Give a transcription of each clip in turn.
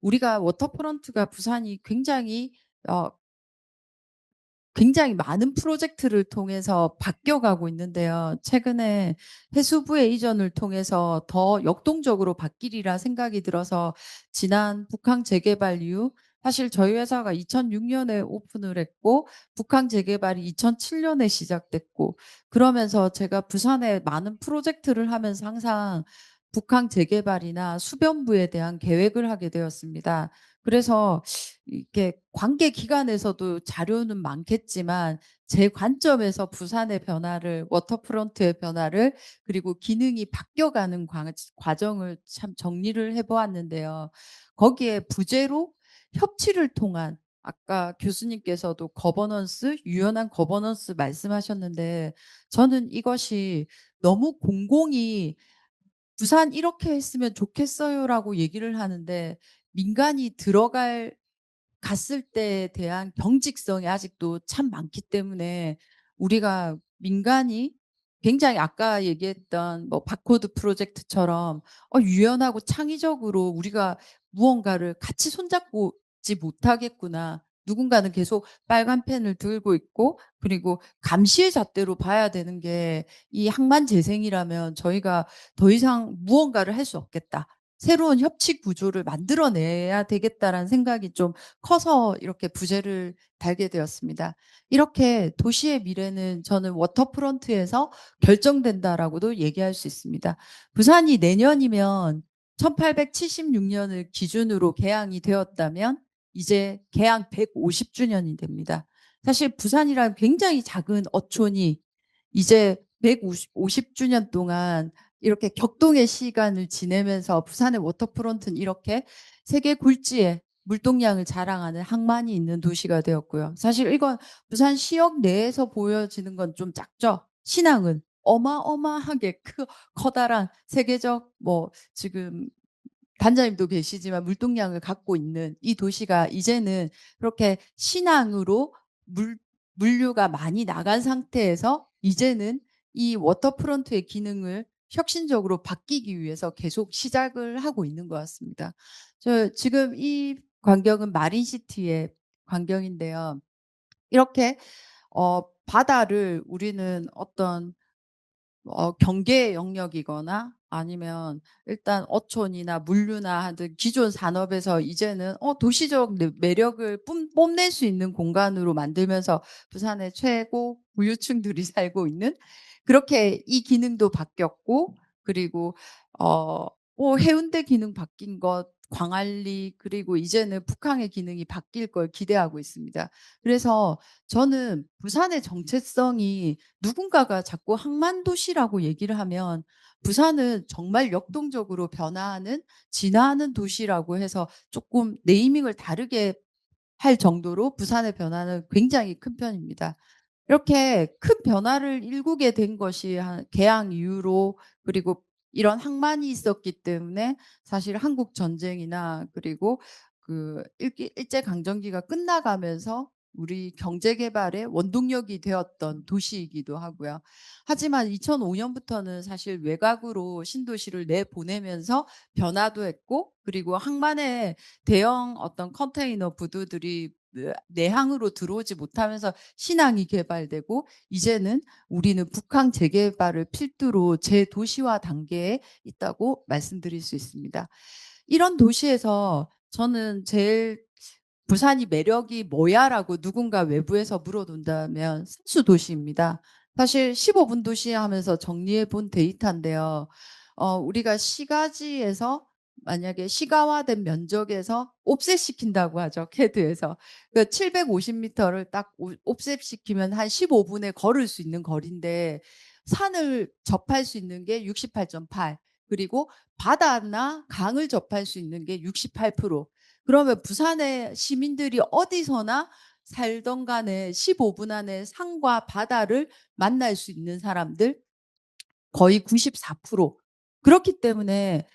우리가 워터프론트가 부산이 어 굉장히 많은 프로젝트를 통해서 바뀌어가고 있는데요. 최근에 해수부의 이전을 통해서 더 역동적으로 바뀌리라 생각이 들어서 지난 북항 재개발 이후 사실 저희 회사가 2006년에 오픈을 했고 북항 재개발이 2007년에 시작됐고 그러면서 제가 부산에 많은 프로젝트를 하면서 항상 북항 재개발이나 수변부에 대한 계획을 하게 되었습니다. 그래서 이렇게 관계 기관에서도 자료는 많겠지만 제 관점에서 부산의 변화를 워터프론트의 변화를 그리고 기능이 바뀌어가는 과정을 참 정리를 해 보았는데요. 거기에 부재로 협치를 통한 아까 교수님께서도 거버넌스, 유연한 거버넌스 말씀하셨는데 저는 이것이 너무 공공이 "부산 이렇게 했으면 좋겠어요."라고 얘기를 하는데 민간이 갔을 때에 대한 경직성이 아직도 참 많기 때문에 우리가 민간이 굉장히 아까 얘기했던 뭐 바코드 프로젝트처럼 유연하고 창의적으로 우리가 무언가를 같이 손잡지 못하겠구나. 누군가는 계속 빨간 펜을 들고 있고 그리고 감시의 잣대로 봐야 되는 게 이 항만재생이라면 저희가 더 이상 무언가를 할 수 없겠다. 새로운 협치 구조를 만들어내야 되겠다라는 생각이 좀 커서 이렇게 부제를 달게 되었습니다. 이렇게 도시의 미래는 저는 워터프론트에서 결정된다라고도 얘기할 수 있습니다. 부산이 내년이면 1876년을 기준으로 개항이 되었다면 이제 개항 150주년이 됩니다. 사실 부산이란 굉장히 작은 어촌이 이제 150주년 동안 이렇게 격동의 시간을 지내면서 부산의 워터프론트는 이렇게 세계 굴지에 물동량을 자랑하는 항만이 있는 도시가 되었고요. 사실 이건 부산 시역 내에서 보여지는 건 좀 작죠. 신항은 어마어마하게 커다란 세계적 뭐 지금 단장님도 계시지만 물동량을 갖고 있는 이 도시가 이제는 그렇게 신항으로 물류가 많이 나간 상태에서 이제는 이 워터프론트의 기능을 혁신적으로 바뀌기 위해서 계속 시작을 하고 있는 것 같습니다. 저 지금 이 광경은 마린시티의 광경인데요. 이렇게 바다를 우리는 어떤 경계 영역이거나 아니면 일단 어촌이나 물류나 하여튼 기존 산업에서 이제는 도시적 매력을 뽐낼 수 있는 공간으로 만들면서 부산의 최고 부유층들이 살고 있는 그렇게 이 기능도 바뀌었고 그리고 해운대 기능 바뀐 것 광안리 그리고 이제는 북항의 기능이 바뀔 걸 기대하고 있습니다. 그래서 저는 부산의 정체성이 누군가가 자꾸 항만도시라고 얘기를 하면 부산은 정말 역동적으로 변화하는 진화하는 도시라고 해서 조금 네이밍을 다르게 할 정도로 부산의 변화는 굉장히 큰 편입니다. 이렇게 큰 변화를 일구게 된 것이 개항 이후로 그리고 이런 항만이 있었기 때문에 사실 한국 전쟁이나 그리고 일제강점기가 끝나가면서 우리 경제 개발의 원동력이 되었던 도시이기도 하고요. 하지만 2005년부터는 사실 외곽으로 신도시를 내보내면서 변화도 했고 그리고 항만의 대형 어떤 컨테이너 부두들이 내항으로 들어오지 못하면서 신항이 개발되고 이제는 우리는 북항 재개발을 필두로 재도시화 단계에 있다고 말씀드릴 수 있습니다. 이런 도시에서 저는 제일 부산이 매력이 뭐야라고 누군가 외부에서 물어본다면 순수 도시입니다. 사실 15분 도시 하면서 정리해 본 데이터인데요. 우리가 시가지에서 만약에 시가화된 면적에서 옵셋시킨다고 하죠. 캐드에서. 그 750m를 딱 옵셋시키면 한 15분에 걸을 수 있는 거리인데 산을 접할 수 있는 게 68.8 그리고 바다나 강을 접할 수 있는 게 68%. 그러면 부산의 시민들이 어디서나 살던 간에 15분 안에 산과 바다를 만날 수 있는 사람들 거의 94%. 그렇기 때문에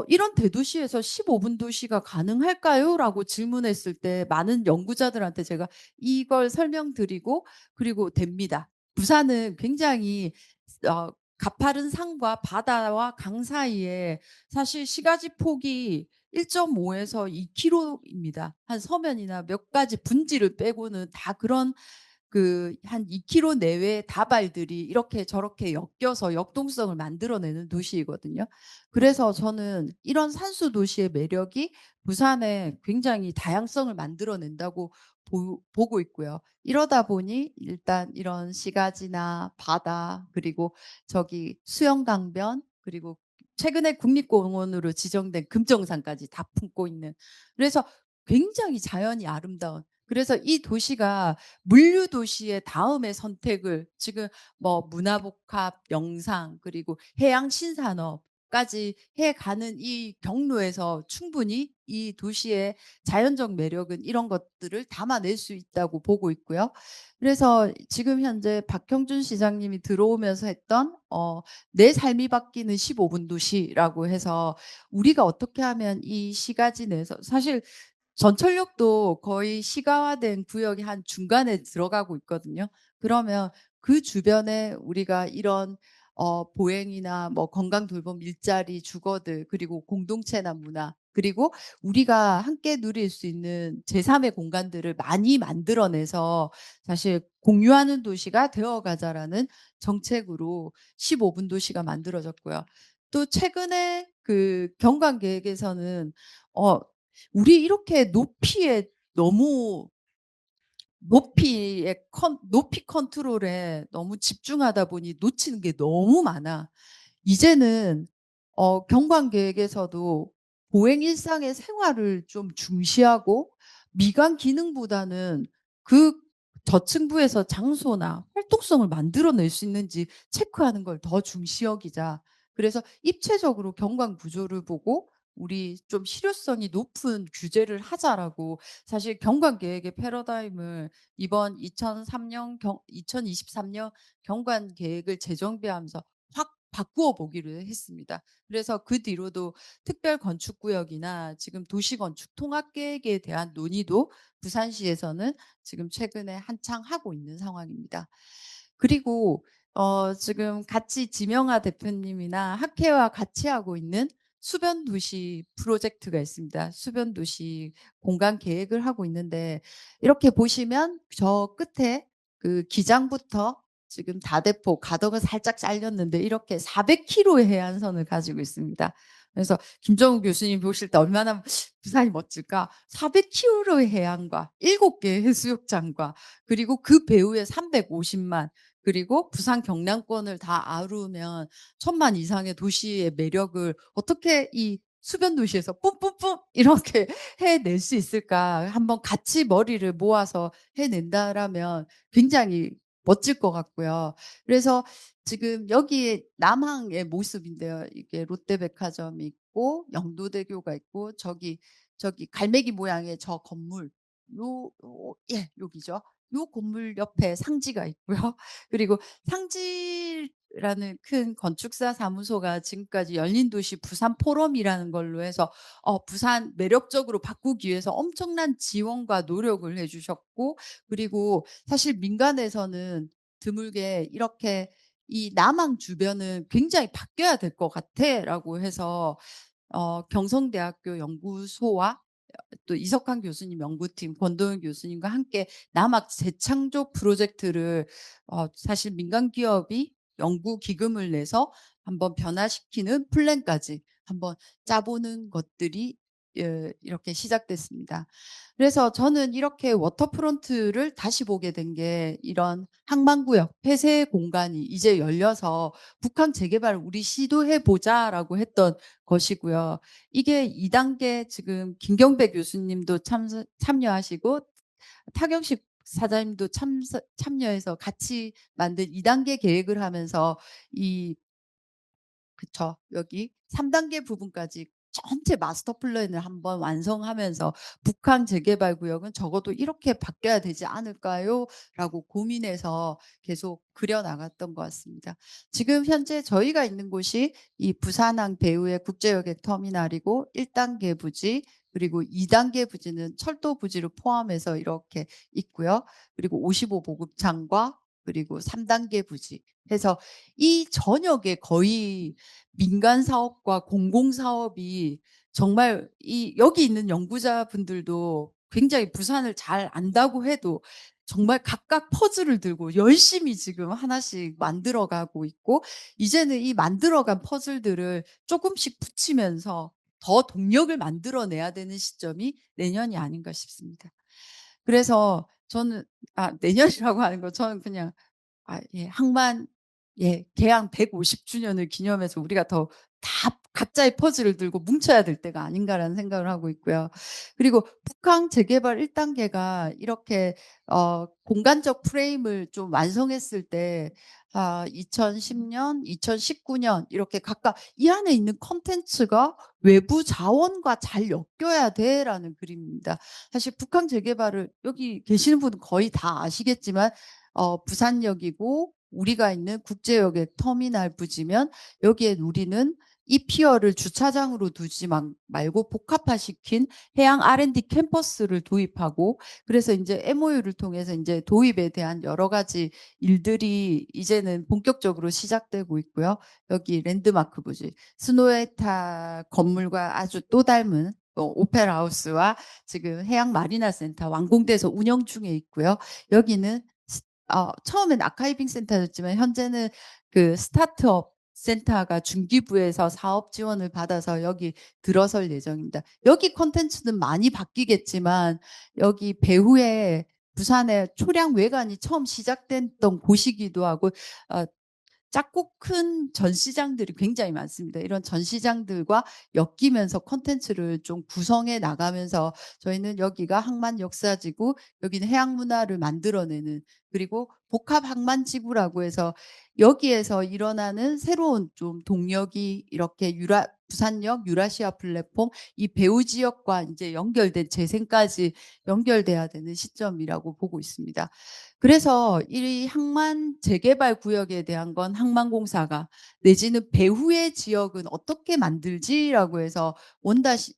"이런 대도시에서 15분 도시가 가능할까요?" 라고 질문했을 때 많은 연구자들한테 제가 이걸 설명드리고 그리고 됩니다. 부산은 굉장히 가파른 산과 바다와 강 사이에 사실 시가지 폭이 1.5에서 2km입니다. 한 서면이나 몇 가지 분지를 빼고는 다 그런 그 한 2km 내외의 다발들이 이렇게 저렇게 엮여서 역동성을 만들어내는 도시이거든요. 그래서 저는 이런 산수 도시의 매력이 부산에 굉장히 다양성을 만들어낸다고 보고 있고요. 이러다 보니 일단 이런 시가지나 바다, 그리고 저기 수영강변, 그리고 최근에 국립공원으로 지정된 금정산까지 다 품고 있는, 그래서 굉장히 자연이 아름다운, 그래서 이 도시가 물류 도시의 다음의 선택을 지금 뭐 문화복합, 영상, 그리고 해양 신산업까지 해가는 이 경로에서 충분히 이 도시의 자연적 매력은 이런 것들을 담아낼 수 있다고 보고 있고요. 그래서 지금 현재 박형준 시장님이 들어오면서 했던 내 삶이 바뀌는 15분 도시라고 해서, 우리가 어떻게 하면 이 시가지 내에서, 사실 전철역도 거의 시가화된 구역이 한 중간에 들어가고 있거든요. 그러면 그 주변에 우리가 이런 보행이나 뭐 건강 돌봄 일자리 주거들, 그리고 공동체나 문화, 그리고 우리가 함께 누릴 수 있는 제3의 공간들을 많이 만들어내서 사실 공유하는 도시가 되어가자라는 정책으로 15분 도시가 만들어졌고요. 또 최근에 그 경관 계획에서는 어 우리 이렇게 높이에 너무 높이 컨트롤에 너무 집중하다 보니 놓치는 게 너무 많아. 이제는 경관 계획에서도 보행 일상의 생활을 좀 중시하고, 미관 기능보다는 그 저층부에서 장소나 활동성을 만들어낼 수 있는지 체크하는 걸 더 중시 여기자. 그래서 입체적으로 경관 구조를 보고 우리 좀 실효성이 높은 규제를 하자라고, 사실 경관 계획의 패러다임을 이번 2023년 경관 계획을 재정비하면서 확 바꾸어 보기로 했습니다. 그래서 그 뒤로도 특별 건축 구역이나 지금 도시 건축 통합 계획에 대한 논의도 부산시에서는 지금 최근에 한창 하고 있는 상황입니다. 그리고 지금 같이 지명하 대표님이나 학회와 같이 하고 있는 수변 도시 프로젝트가 있습니다. 수변 도시 공간 계획을 하고 있는데, 이렇게 보시면 저 끝에 그 기장부터 지금 다대포 가덕은 살짝 잘렸는데 이렇게 400km의 해안선을 가지고 있습니다. 그래서 김정우 교수님 보실 때 얼마나 부산이 멋질까? 400km의 해안과 7개의 해수욕장과, 그리고 그 배후에 350만, 그리고 부산 경남권을 다 아우르면 1000만 이상의 도시의 매력을 어떻게 이 수변 도시에서 뿜뿜뿜 이렇게 해낼 수 있을까? 한번 같이 머리를 모아서 해낸다라면 굉장히 멋질 것 같고요. 그래서 지금 여기 남항의 모습인데요. 이게 롯데백화점이 있고 영도대교가 있고, 저기 갈매기 모양의 저 건물, 예, 여기죠. 요 건물 옆에 상지가 있고요. 그리고 상지라는 큰 건축사 사무소가 지금까지 열린도시 부산 포럼이라는 걸로 해서 부산 매력적으로 바꾸기 위해서 엄청난 지원과 노력을 해주셨고, 그리고 사실 민간에서는 드물게 이렇게 이 남항 주변은 굉장히 바뀌어야 될 것 같아라고 해서 경성대학교 연구소와 또 이석환 교수님 연구팀, 권도현 교수님과 함께 남학 재창조 프로젝트를 사실 민간 기업이 연구 기금을 내서 한번 변화시키는 플랜까지 한번 짜보는 것들이 이렇게 시작됐습니다. 그래서 저는 이렇게 워터프론트를 다시 보게 된 게, 이런 항만구역 폐쇄 공간이 이제 열려서 북한 재개발을 우리 시도해 보자라고 했던 것이고요. 이게 2단계, 지금 김경배 교수님도 참여하시고 타경식 사장님도 참여해서 같이 만든 2단계 계획을 하면서 이 그쵸. 여기 3단계 부분까지 전체 마스터 플랜을 한번 완성하면서 북한 재개발 구역은 적어도 이렇게 바뀌어야 되지 않을까요? 라고 고민해서 계속 그려나갔던 것 같습니다. 지금 현재 저희가 있는 곳이 이 부산항 배후의 국제여객 터미널이고, 1단계 부지, 그리고 2단계 부지는 철도 부지를 포함해서 이렇게 있고요. 그리고 55 보급창과 그리고 3단계 부지 해서 이 전역에 거의 민간 사업과 공공 사업이 정말 이 여기 있는 연구자분들도 굉장히 부산을 잘 안다고 해도 정말 각각 퍼즐을 들고 열심히 지금 하나씩 만들어 가고 있고, 이제는 이 만들어간 퍼즐들을 조금씩 붙이면서 더 동력을 만들어 내야 되는 시점이 내년이 아닌가 싶습니다. 그래서 저는 내년이라고 하는 거 저는 그냥 예. 항만 예. 개항 150 주년을 기념해서 우리가 더 다 각자의 퍼즐을 들고 뭉쳐야 될 때가 아닌가라는 생각을 하고 있고요. 그리고 북항 재개발 1 단계가 이렇게 공간적 프레임을 좀 완성했을 때 2010 년, 2019년 이렇게 각각 이 안에 있는 콘텐츠가 '외부 자원과 잘 엮여야 돼.'라는 그림입니다. 사실 북항 재개발을 여기 계시는 분은 거의 다 아시겠지만 부산역이고 우리가 있는 국제역의 터미널 부지면 여기에 우리는 이 피어를 주차장으로 두지 말고 복합화시킨 해양 R&D 캠퍼스를 도입하고, 그래서 인제 MOU를 통해서 인제 도입에 대한 여러 가지 일들이 이제는 본격적으로 시작되고 있고요. 여기 랜드마크 부지, 스노에타 건물과 아주 또 닮은 오페라 하우스와 지금 해양 마리나 센터 완공돼서 운영 중에 있고요. 여기는 처음엔 아카이빙 센터였지만 현재는 그 스타트업 센터가 중기부에서 사업 지원을 받아서 여기 들어설 예정입니다. 여기 콘텐츠는 많이 바뀌겠지만 여기 배후에 부산의 초량 외관이 처음 시작됐던 곳이기도 하고 어 작고 큰 전시장들이 굉장히 많습니다. 이런 전시장들과 엮이면서 콘텐츠를 좀 구성해 나가면서 저희는 여기가 항만 역사지구, 여기는 해양 문화를 만들어내는, 그리고 복합 항만 지구라고 해서 여기에서 일어나는 새로운 좀 동력이 이렇게 부산역 유라시아 플랫폼 이 배후 지역과 이제 연결된 재생까지 연결돼야 되는 시점이라고 보고 있습니다. 그래서 이 항만 재개발 구역에 대한 건 항만공사가, 내지는 배후의 지역은 어떻게 만들지라고 해서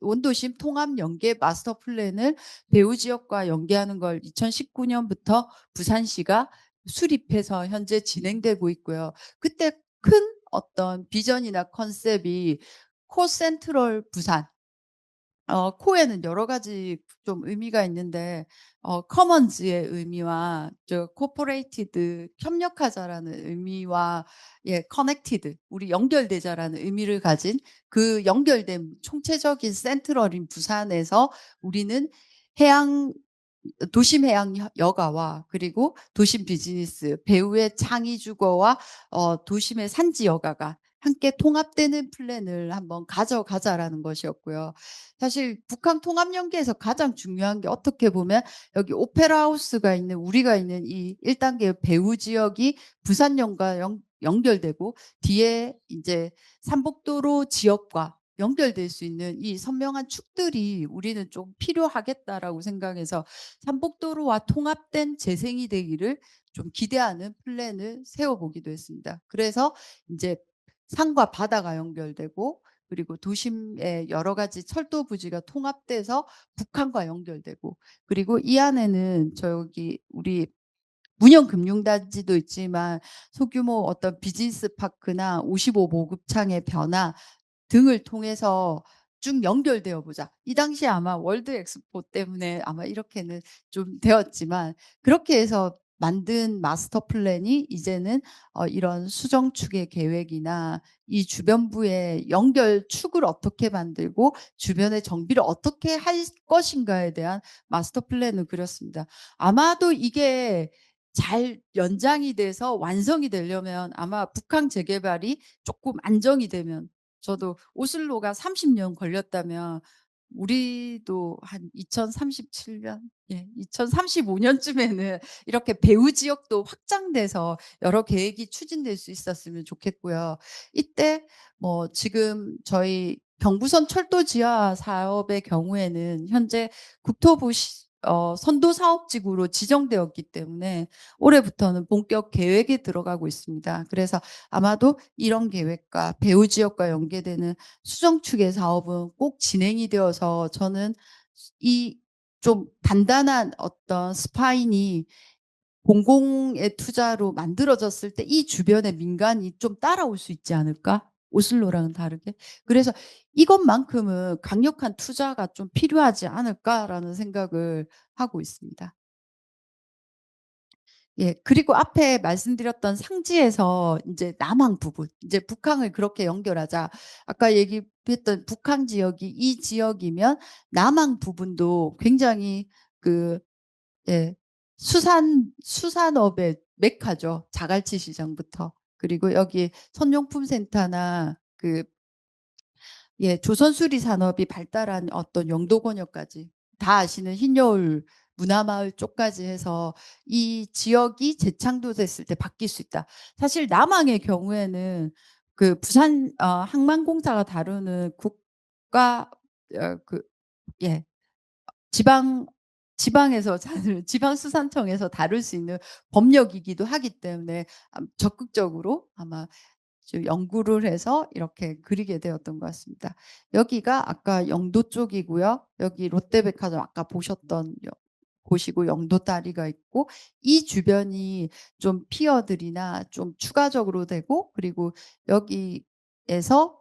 원도심 통합 연계 마스터 플랜을 배후 지역과 연계하는 걸 2019 년부터 부산시가 수립해서 현재 진행되고 있고요. 그때 큰 어떤 비전이나 컨셉이 코센트럴 부산, 코에는 여러 가지 좀 의미가 있는데 커먼즈의 의미와 코퍼레이티드 협력하자라는 의미와 커넥티드 우리 연결되자라는 의미를 가진 그 연결된 총체적인 센트럴인 부산에서 우리는 해양 도심 해양 여가와 그리고 도심 비즈니스, 배후의 창의 주거와 도심의 산지 여가가 함께 통합되는 플랜을 한번 가져가자라는 것이었고요. 사실 북한 통합 연계에서 가장 중요한 게 어떻게 보면 여기 오페라 하우스가 있는 우리가 있는 이 1 단계 배후 지역이 부산역과 연결되고 뒤에 이제 삼복도로 지역과 연결될 수 있는 이 선명한 축들이 우리는 좀 필요하겠다라고 생각해서 삼복도로와 통합된 재생이 되기를 좀 기대하는 플랜을 세워보기도 했습니다. 그래서 이제 산과 바다가 연결되고 그리고 도심의 여러 가지 철도 부지가 통합돼서 북한과 연결되고, 그리고 이 안에는 저기 우리 문형금융단지도 있지만 소규모 어떤 비즈니스 파크나 55 보급창의 변화 등을 통해서 쭉 연결되어 보자. 이 당시에 아마 월드 엑스포 때문에 아마 이렇게는 좀 되었지만 그렇게 해서 만든 마스터 플랜이 이제는 이런 수정축의 계획이나 이 주변부의 연결축을 어떻게 만들고 주변의 정비를 어떻게 할 것인가에 대한 마스터 플랜을 그렸습니다. 아마도 이게 잘 연장이 돼서 완성이 되려면 아마 북한 재개발이 조금 안정이 되면, 저도 오슬로가 30년 걸렸다면 우리도 한 2037년 2035 년쯤에는 이렇게 배후 지역도 확장돼서 여러 계획이 추진될 수 있었으면 좋겠고요. 이때 지금 저희 경부선 철도 지하 사업의 경우에는 현재 국토부 선도 사업지구로 지정되었기 때문에 올해부터는 본격 계획에 들어가고 있습니다. 그래서 아마도 이런 계획과 배후 지역과 연계되는 수정축의 사업은 꼭 진행이 되어서 저는 이 좀 단단한 어떤 스파인이 공공의 투자로 만들어졌을 때 이 주변의 민간이 좀 따라올 수 있지 않을까? 오슬로랑은 다르게. 그래서 '이것만큼은 강력한 투자가 좀 필요하지 않을까.'라는 생각을 하고 있습니다. 예. 그리고 앞에 말씀드렸던 상지에서 인제 남항 부분, 이제 북항을 그렇게 연결하자. 아까 얘기했던 북한 지역이 이 지역이면 남항 부분도 굉장히 그 예 수산업의 메카죠. 자갈치 시장부터. 그리고 여기 선용품 센터나 조선수리 산업이 발달한 어떤 영도권역까지 다 아시는 흰여울 문화마을 쪽까지 해서 이 지역이 재창조됐을 때 바뀔 수 있다. 사실 남항의 경우에는 부산 항만공사가 다루는 국가 어 그 예 지방 지방에서 지방수산청에서 다룰 수 있는 법령이기도 하기 때문에 적극적으로 아마 좀 연구를 해서 이렇게 그리게 되었던 것 같습니다. 여기가 아까 영도 쪽이고요. 여기 롯데백화점 아까 보셨던 곳이고 영도 다리가 있고 이 주변이 좀 피어들이나 좀 추가적으로 되고 그리고 여기에서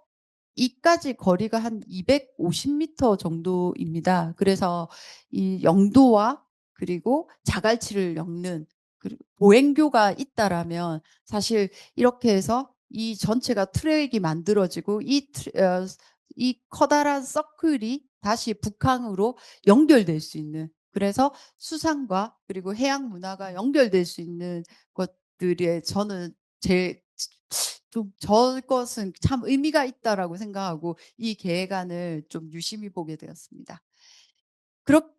이까지 거리가 한 250 미터 정도입니다. 그래서 이 영도와 그리고 자갈치를 엮는 그리고 보행교가 있다라면 사실 이렇게 해서 이 전체가 트랙이 만들어지고 이 커다란 서클이 다시 북한으로 연결될 수 있는 그래서 수산과 그리고 해양 문화가 연결될 수 있는 것들에 저는 제 좀 '저것은 참 의미가 있다.'라고 생각하고 이 계획안을 좀 유심히 보게 되었습니다.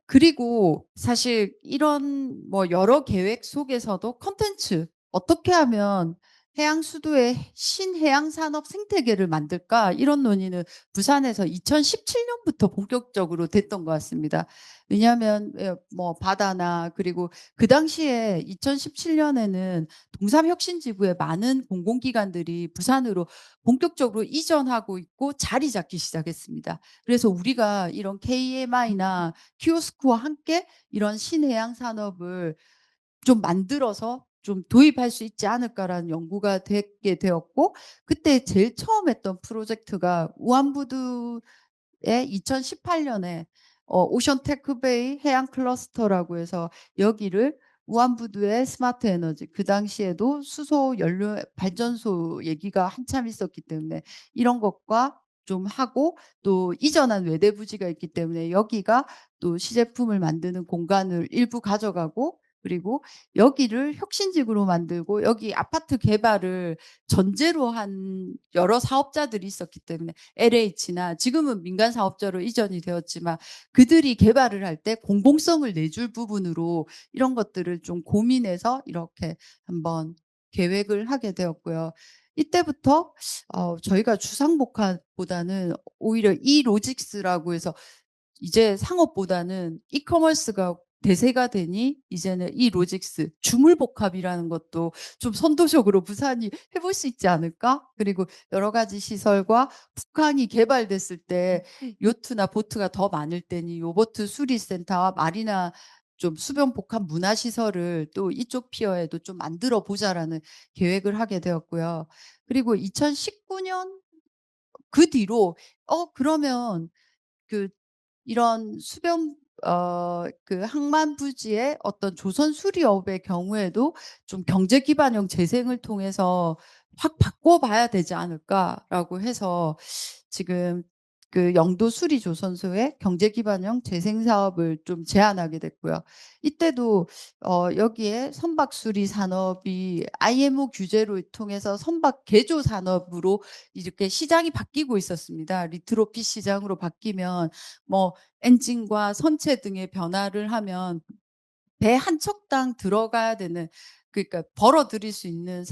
그리고 사실 이런 뭐 여러 계획 속에서도 콘텐츠 '어떻게 하면 해양 수도의 신해양 산업 생태계를 만들까?' 이런 논의는 부산에서 2017 년부터 본격적으로 됐던 것 같습니다. 왜냐하면 뭐 바다나 그리고 그 당시에 2017 년에는 동삼혁신지구의 많은 공공기관들이 부산으로 본격적으로 이전하고 있고 자리 잡기 시작했습니다. 그래서 우리가 이런 KMI나 키오스크와 함께 이런 신해양 산업을 좀 만들어서 좀 도입할 수 있지 않을까라는 연구가 되게 되었고 그때 제일 처음 했던 프로젝트가 우안부두의 2018 년에 오션 테크베이 해양 클러스터라고 해서 여기를 우안부두의 스마트 에너지 그 당시에도 수소 연료 발전소 얘기가 한참 있었기 때문에 이런 것과 좀 하고 또 이전한 외대 부지가 있기 때문에 여기가 또 시제품을 만드는 공간을 일부 가져가고 그리고 여기를 혁신지구로 만들고 여기 아파트 개발을 전제로 한 여러 사업자들이 있었기 때문에 LH나 지금은 민간 사업자로 이전이 되었지만 그들이 개발을 할 때 공공성을 내줄 부분으로 이런 것들을 좀 고민해서 이렇게 한번 계획을 하게 되었고요. 이때부터 저희가 주상복합보다는 오히려 이로직스라고 해서 이제 상업보다는 이커머스가 대세가 되니 이제는 이 로직스 주물복합이라는 것도 좀 선도적으로 부산이 해볼 수 있지 않을까? 그리고 여러 가지 시설과 북한이 개발됐을 때 요트나 보트가 더 많을 때니 요보트 수리센터와 마리나 좀 수변 복합 문화 시설을 또 이쪽 피어에도 좀 만들어 보자라는 계획을 하게 되었고요. 그리고 2019년 그 뒤로 그러면 그 이런 수변 항만 부지의 어떤 조선 수리업의 경우에도 좀 '경제 기반형 재생을 통해서 확 바꿔 봐야 되지 않을까.'라고 해서 지금 영도 수리 조선소에 경제 기반형 재생 사업을 좀 제안하게 됐고요. 이때도 여기에 선박 수리 산업이 IMO 규제로 통해서 선박 개조 산업으로 이렇게 시장이 바뀌고 있었습니다. 리트로핏 시장으로 바뀌면 뭐 엔진과 선체 등의 변화를 하면 배 한 척당 들어가야 되는 그러니까 벌어들일 수 있는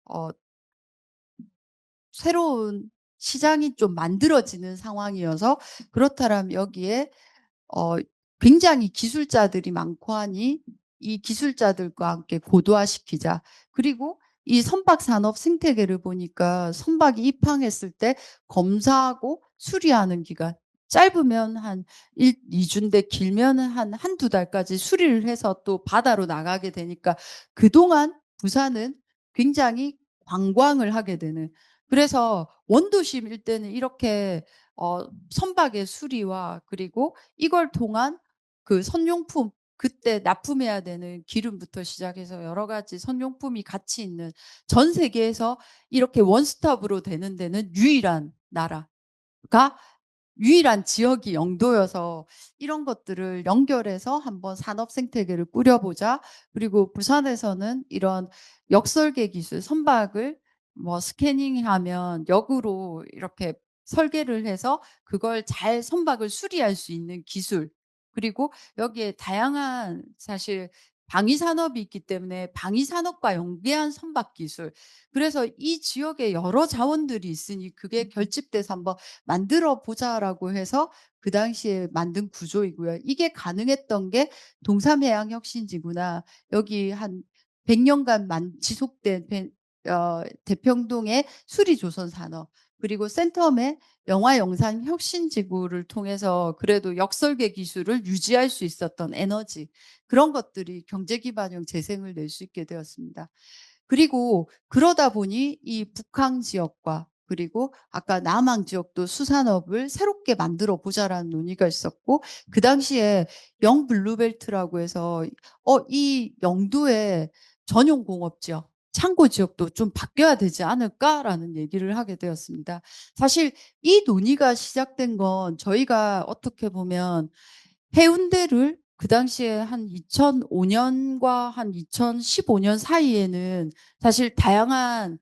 어 새로운 시장이 좀 만들어지는 상황이어서 그렇다면 여기에 어 굉장히 기술자들이 많고 하니 이 기술자들과 함께 고도화시키자. 그리고 이 선박 산업 생태계를 보니까 선박이 입항했을 때 검사하고 수리하는 기간 짧으면 한 2 주인데 길면은 한 한두 달까지 수리를 해서 또 바다로 나가게 되니까 그동안 부산은 굉장히 관광을 하게 되는 그래서 원도심 일대는 이렇게 선박의 수리와 그리고 이걸 통한 그 선용품, 그때 납품해야 되는 기름부터 시작해서 여러 가지 선용품이 같이 있는, 전 세계에서 이렇게 원스톱으로 되는 데는 유일한 나라가, 유일한 지역이 영도여서 이런 것들을 연결해서 한번 산업 생태계를 꾸려보자. 그리고 부산에서는 이런 역설계 기술, 선박을 뭐 스캐닝하면 역으로 이렇게 설계를 해서 그걸 잘 선박을 수리할 수 있는 기술, 그리고 여기에 다양한 사실 방위 산업이 있기 때문에 방위 산업과 연계한 선박 기술. 그래서 이 지역에 여러 자원들이 있으니 그게 결집돼서 한번 만들어 보자라고 해서 그 당시에 만든 구조이고요. 이게 가능했던 게 동삼해양혁신지구나. 여기 한 100 년간 지속된 대평동의 수리조선 산업, 그리고 센텀의 영화영상혁신지구를 통해서 그래도 역설계 기술을 유지할 수 있었던 에너지, 그런 것들이 경제기반형 재생을 낼 수 있게 되었습니다. 그리고 그러다 보니 이 북항 지역과 그리고 아까 남항 지역도 수산업을 새롭게 만들어 보자라는 논의가 있었고, 그 당시에 영블루벨트라고 해서 이 영도의 전용 공업 지역, 창고 지역도 좀 바뀌어야 되지 않을까라는 얘기를 하게 되었습니다. 사실 이 논의가 시작된 건 저희가 어떻게 보면 해운대를 그 당시에 한 2005년과 한 2015년 사이에는 사실 다양한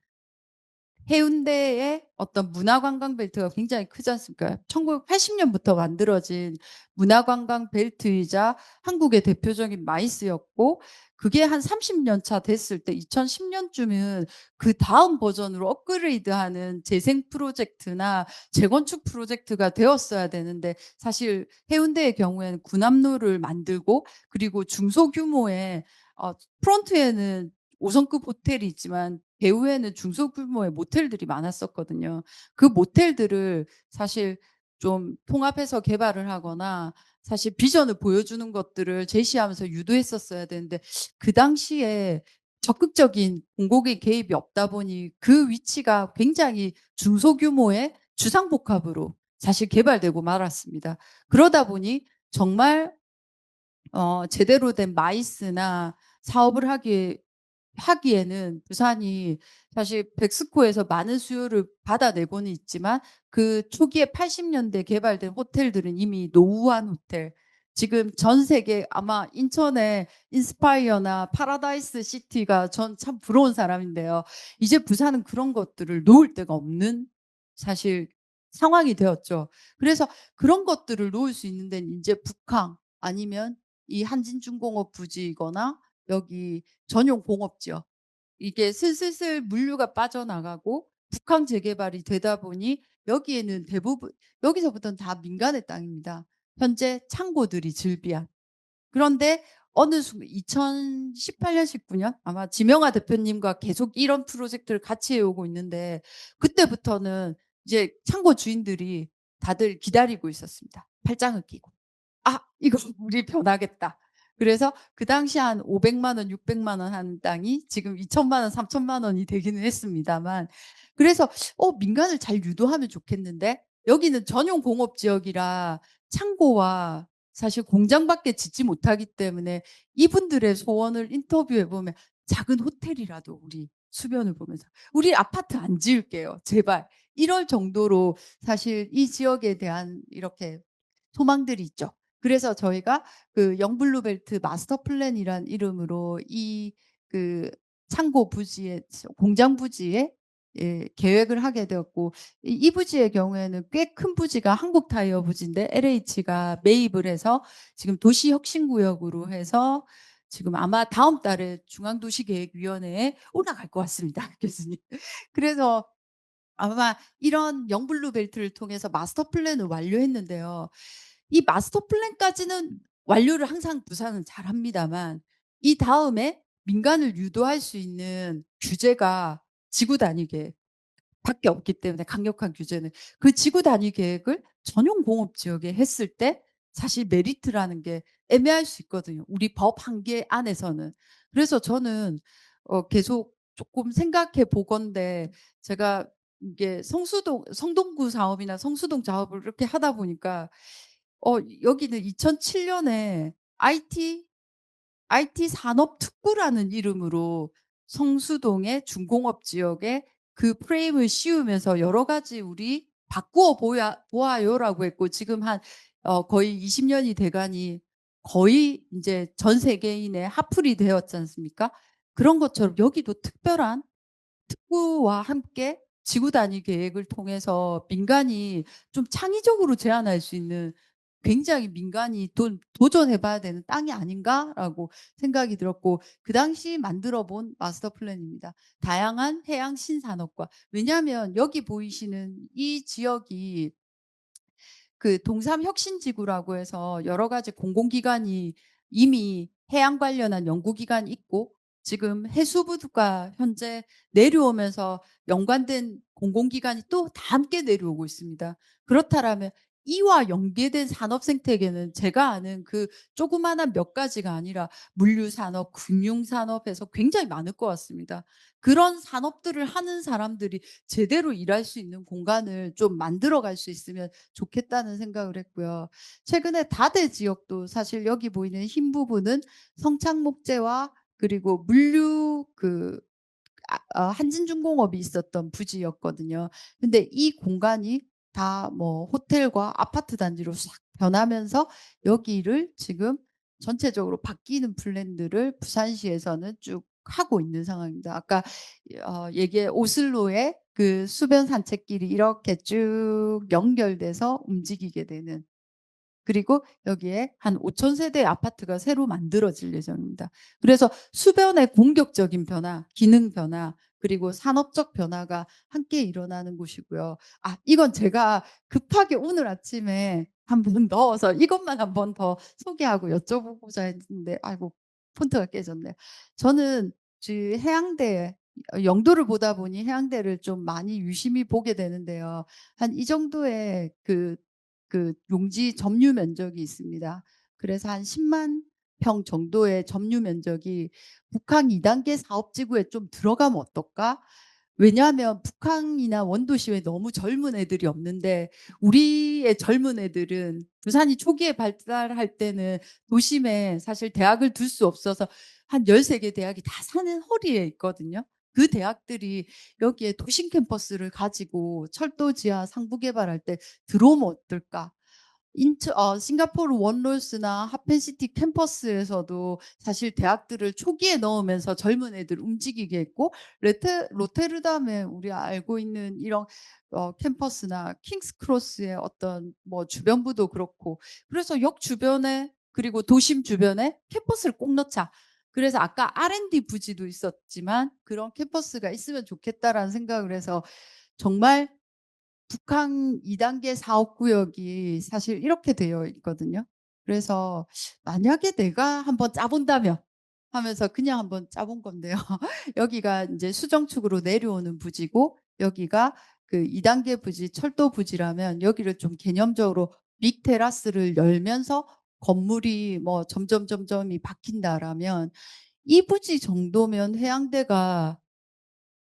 해운대의 어떤 문화관광 벨트가 굉장히 크지 않습니까? 1980년부터 만들어진 문화관광 벨트이자 한국의 대표적인 마이스였고, 그게 한 30년 차 됐을 때 2010년쯤은 그 다음 버전으로 업그레이드하는 재생 프로젝트나 재건축 프로젝트가 되었어야 되는데, 사실 해운대의 경우에는 군함로를 만들고 그리고 중소규모의 프론트에는 5성급 호텔이 있지만 배후에는 중소규모의 모텔들이 많았었거든요. 그 모텔들을 사실 좀 통합해서 개발을 하거나 사실 비전을 보여주는 것들을 제시하면서 유도했었어야 되는데, 그 당시에 적극적인 공공의 개입이 없다 보니 그 위치가 굉장히 중소규모의 주상복합으로 사실 개발되고 말았습니다. 그러다 보니 정말 제대로 된 마이스나 사업을 하기에는 부산이 사실 백스코에서 많은 수요를 받아내고는 있지만 그 초기에 80년대 개발된 호텔들은 이미 노후한 호텔. 지금 전 세계 아마 인천의 인스파이어나 파라다이스 시티가 전 참 부러운 사람인데요. 이제 부산은 그런 것들을 놓을 데가 없는 사실 상황이 되었죠. 그래서 그런 것들을 놓을 수 있는 데는 이제 북항 아니면 이 한진중공업 부지이거나 여기 전용 공업지역, 이게 슬슬슬 물류가 빠져나가고 북항 재개발이 되다 보니 여기에는 대부분, 여기서부터는 다 민간의 땅입니다. 현재 창고들이 즐비한. 그런데 어느 순간 2018년, 19년 아마 지명화 대표님과 계속 이런 프로젝트를 같이 해오고 있는데, 그때부터는 이제 창고 주인들이 다들 기다리고 있었습니다. 팔짱을 끼고. 이거 우리 변하겠다. 그래서 그 당시 한 500만 원, 600만 원 하는 땅이 지금 2천만 원, 3천만 원이 되기는 했습니다만, 그래서 민간을 잘 유도하면 좋겠는데, 여기는 전용 공업 지역이라 창고와 사실 공장밖에 짓지 못하기 때문에 이분들의 소원을 인터뷰해 보면 작은 호텔이라도 우리 수변을 보면서 우리 아파트 안 지을게요. 제발. 이럴 정도로 사실 이 지역에 대한 이렇게 소망들이 있죠. 그래서 저희가 그 영블루벨트 마스터 플랜이란 이름으로 이 그 창고 부지에, 공장 부지에 계획을 하게 되었고, 이 부지의 경우에는 꽤 큰 부지가 한국 타이어 부지인데 LH가 매입을 해서 지금 도시혁신구역으로 해서 지금 아마 다음 달에 중앙도시계획위원회에 올라갈 것 같습니다. 교수님. 그래서 아마 이런 영블루 벨트를 통해서 마스터 플랜을 완료했는데요. 이 마스터 플랜까지는 완료를 항상 부산은 잘합니다만, 이 다음에 민간을 유도할 수 있는 규제가 지구 단위 계획밖에 없기 때문에, 강력한 규제는 그 지구 단위 계획을 전용 공업 지역에 했을 때 사실 메리트라는 게 애매할 수 있거든요. 우리 법 한계 안에서는. 그래서 저는 계속 조금 생각해 보건데, 제가 이게 성동구 사업이나 성수동 작업을 이렇게 하다 보니까 여기는 2007 년에 IT 산업특구라는 이름으로 성수동의 중공업 지역에 그 프레임을 씌우면서 여러 가지 "우리 바꾸어 보아요."라고 했고, 지금 한 거의 20 년이 돼 가니 거의 인제 전 세계인의 핫플이 되었지 않습니까? 그런 것처럼 여기도 특별한 특구와 함께 지구 단위 계획을 통해서 민간이 좀 창의적으로 제안할 수 있는, 굉장히 민간이 도전해 봐야 되는 땅이 아닌가라고 생각이 들었고, 그 당시 만들어 본 마스터 플랜입니다. 다양한 해양 신산업과, 왜냐하면 여기 보이시는 이 지역이 그 동삼혁신지구라고 해서 여러 가지 공공기관이 이미 해양 관련한 연구기관이 있고, 지금 해수부가 현재 내려오면서 연관된 공공기관이 또 다 함께 내려오고 있습니다. 그렇다라면 이와 연계된 산업 생태계는 제가 아는 그 조그마한 몇 가지가 아니라 물류산업, 금융산업에서 굉장히 많을 것 같습니다. 그런 산업들을 하는 사람들이 제대로 일할 수 있는 공간을 좀 만들어 갈 수 있으면 좋겠다는 생각을 했고요. 최근에 다대 지역도 사실 여기 보이는 흰 부분은 성창목재와 그리고 물류 한진중공업이 있었던 부지였거든요. 근데 이 공간이 다 뭐 호텔과 아파트 단지로 싹 변하면서 여기를 지금 전체적으로 바뀌는 플랜들을 부산시에서는 쭉 하고 있는 상황입니다. 아까 얘기해 오슬로의 그 수변 산책길이 이렇게 쭉 연결돼서 움직이게 되는, 그리고 여기에 한 5천 세대의 아파트가 새로 만들어질 예정입니다. 그래서 수변의 공격적인 변화, 기능 변화, 그리고 산업적 변화가 함께 일어나는 곳이고요. 이건 제가 급하게 오늘 아침에 한번 넣어서 이것만 한번 더 소개하고 여쭤보고자 했는데, 아이고 폰트가 깨졌네요. 저는 해양대, 영도를 보다 보니 해양대를 좀 많이 유심히 보게 되는데요. 한 이 정도의 용지 점유 면적이 있습니다. 그래서 한 10만 평 정도의 점유 면적이 북한 2단계 사업지구에 좀 들어가면 어떨까? 왜냐하면 북한이나 원도시에 너무 젊은 애들이 없는데, 우리의 젊은 애들은 부산이 초기에 발달할 때는 도심에 사실 대학을 둘 수 없어서 한 13개 대학이 다 사는 허리에 있거든요. 그 대학들이 여기에 도심 캠퍼스를 가지고 철도 지하 상부 개발할 때 들어오면 어떨까? 싱가포르 원롤스나 하펜시티 캠퍼스에서도 사실 대학들을 초기에 넣으면서 젊은 애들 움직이게 했고, 로테르담에 우리 알고 있는 이런 캠퍼스나 킹스 크로스의 어떤 뭐 주변부도 그렇고, 그래서 역 주변에 그리고 도심 주변에 캠퍼스를 꼭 넣자. 그래서 아까 R&D 부지도 있었지만 그런 캠퍼스가 있으면 좋겠다라는 생각을 해서, 정말 북한 2단계 사업구역이 사실 이렇게 되어 있거든요. 그래서 만약에 내가 한번 짜 본다면 하면서 그냥 한번 짜본 건데요. 여기가 인제 수정축으로 내려오는 부지고, 여기가 그 2단계 부지, 철도 부지라면 여기를 좀 개념적으로 빅 테라스를 열면서 건물이 뭐 점점점점이 박힌다라면, 이 부지 정도면 해양대가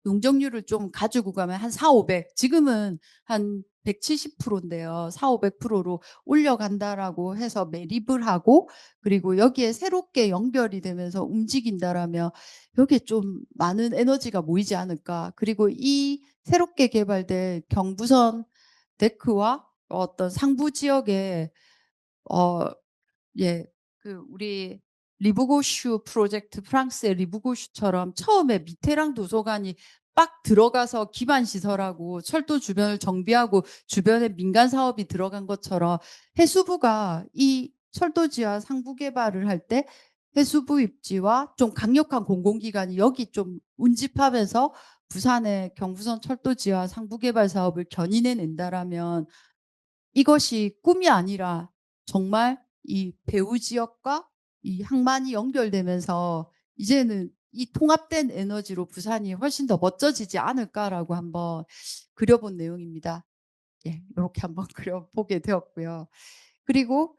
용적률을 좀 가지고 가면 한 400-500, 지금은 한 170% 인데요. 400-500%로 올려간다라고 해서 매립을 하고, 그리고 여기에 새롭게 연결이 되면서 움직인다라면 여기에 좀 많은 에너지가 모이지 않을까. 그리고 이 새롭게 개발된 경부선 데크와 어떤 상부 지역에 어 예. 우리 리브고슈 프로젝트, 프랑스의 리브고슈처럼 처음에 미테랑 도서관이 빡 들어가서 기반 시설하고 철도 주변을 정비하고 주변에 민간 사업이 들어간 것처럼, 해수부가 이 철도 지하 상부 개발을 할 때 해수부 입지와 좀 강력한 공공기관이 여기 좀 운집하면서 부산의 경부선 철도 지하 상부 개발 사업을 견인해 낸다라면, 이것이 꿈이 아니라 정말 이 배후 지역과 이 항만이 연결되면서 이제는 이 통합된 에너지로 부산이 훨씬 더 멋져지지 않을까라고 한번 그려본 내용입니다. 예. 요렇게 한번 그려보게 되었고요. 그리고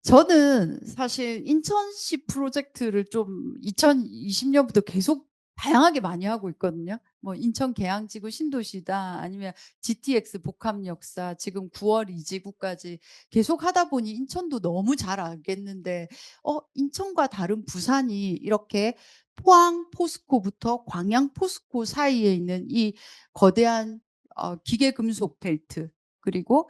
저는 사실 인천시 프로젝트를 좀 2020 년부터 계속 다양하게 많이 하고 있거든요. 뭐 인천 계양지구 신도시다 아니면 GTX 복합역사 지금 9월 이지구까지 계속 하다 보니 인천도 너무 잘 알겠는데 인천과 다른 부산이 이렇게 포항 포스코부터 광양 포스코 사이에 있는 이 거대한 기계 금속 벨트 그리고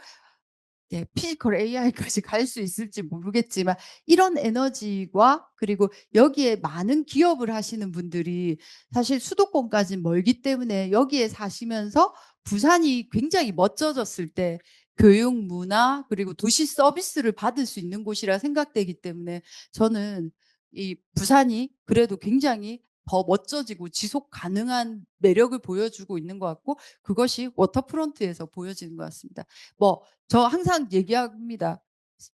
네. 피지컬 AI까지 갈 수 있을지 모르겠지만 이런 에너지와 그리고 여기에 많은 기업을 하시는 분들이 사실 수도권까진 멀기 때문에 여기에 사시면서 부산이 굉장히 멋져졌을 때 교육, 문화 그리고 도시 서비스를 받을 수 있는 곳이라 생각되기 때문에 저는 이 부산이 그래도 굉장히 더 멋져지고 지속 가능한 매력을 보여주고 있는 것 같고 그것이 워터프론트에서 보여지는 것 같습니다. 뭐 저 항상 얘기합니다.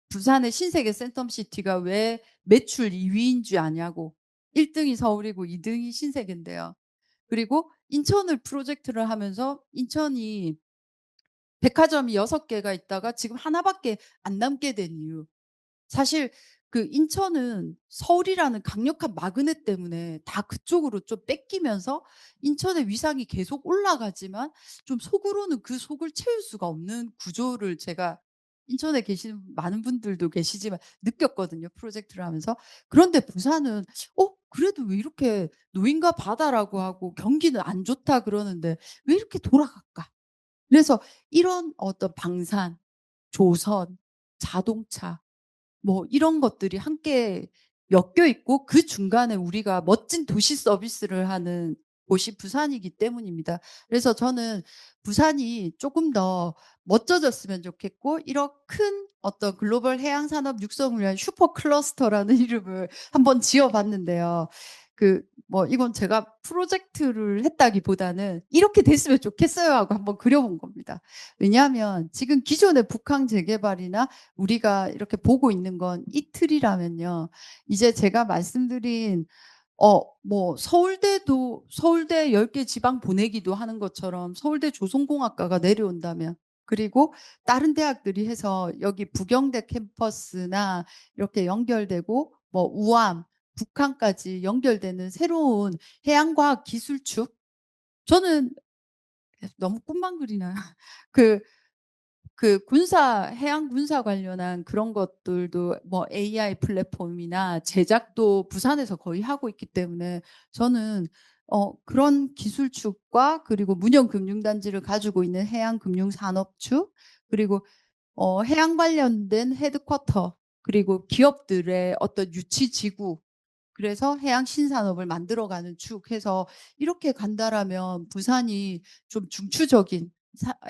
부산의 신세계 센텀시티가 왜 매출 2위인 줄 아냐고. 1등이 서울이고 2등이 신세계인데요. 그리고 인천을 프로젝트를 하면서 인천이 백화점이 6개가 있다가 지금 하나밖에 안 남게 된 이유. 사실 그 인천은 서울이라는 강력한 마그넷 때문에 다 그쪽으로 좀 뺏기면서 인천의 위상이 계속 올라가지만 좀 속으로는 그 속을 채울 수가 없는 구조를 제가 인천에 계시는 많은 분들도 계시지만 느꼈거든요, 프로젝트를 하면서. 그런데 부산은 그래도 왜 이렇게 노인과 바다라고 하고 경기는 안 좋다 그러는데 왜 이렇게 돌아갈까? 그래서 이런 어떤 방산, 조선, 자동차 뭐 이런 것들이 함께 엮여 있고 그 중간에 우리가 멋진 도시 서비스를 하는 곳이 부산이기 때문입니다. 그래서 저는 부산이 조금 더 멋져졌으면 좋겠고 이런 큰 어떤 글로벌 해양 산업 육성을 위한 슈퍼 클러스터라는 이름을 한번 지어 봤는데요. 뭐 이건 제가 프로젝트를 했다기보다는 '이렇게 됐으면 좋겠어요.' 하고 한번 그려 본 겁니다. 왜냐하면 지금 기존의 북항 재개발이나 우리가 이렇게 보고 있는 건 이틀이라면요. 이제 제가 말씀드린 뭐 서울대 10개 지방 보내기도 하는 것처럼 서울대 조선공학과가 내려온다면 그리고 다른 대학들이 해서 여기 부경대 캠퍼스나 이렇게 연결되고 뭐 우암, 북한까지 연결되는 새로운 해양과학 기술축 저는 너무 꿈만 그리나요? 그 해양 군사 관련한 그런 것들도 뭐 AI 플랫폼이나 제작도 부산에서 거의 하고 있기 때문에 저는 그런 기술축과 그리고 문형금융단지를 가지고 있는 해양금융산업축 그리고 해양 관련된 헤드쿼터 그리고 기업들의 어떤 유치지구 그래서 해양 신산업을 만들어가는 축 해서 이렇게 간다라면 부산이 좀 중추적인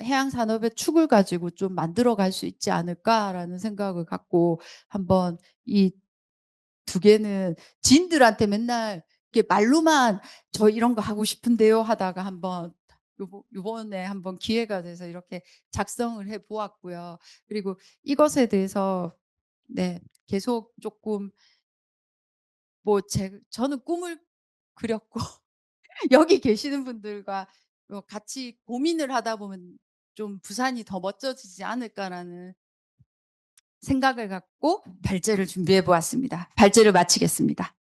해양 산업의 축을 가지고 좀 만들어 갈 수 있지 않을까라는 생각을 갖고 한번 이 두 개는 지인들한테 맨날 이렇게 말로만 저 이런 거 하고 싶은데요 하다가 한번 요번에 한번 기회가 돼서 이렇게 작성을 해 보았고요. 그리고 이것에 대해서 네, 계속 조금 저는 꿈을 그렸고 여기 계시는 분들과 같이 고민을 하다 보면 좀 '부산이 더 멋져지지 않을까.'라는 생각을 갖고 발제를 준비해 보았습니다. 발제를 마치겠습니다.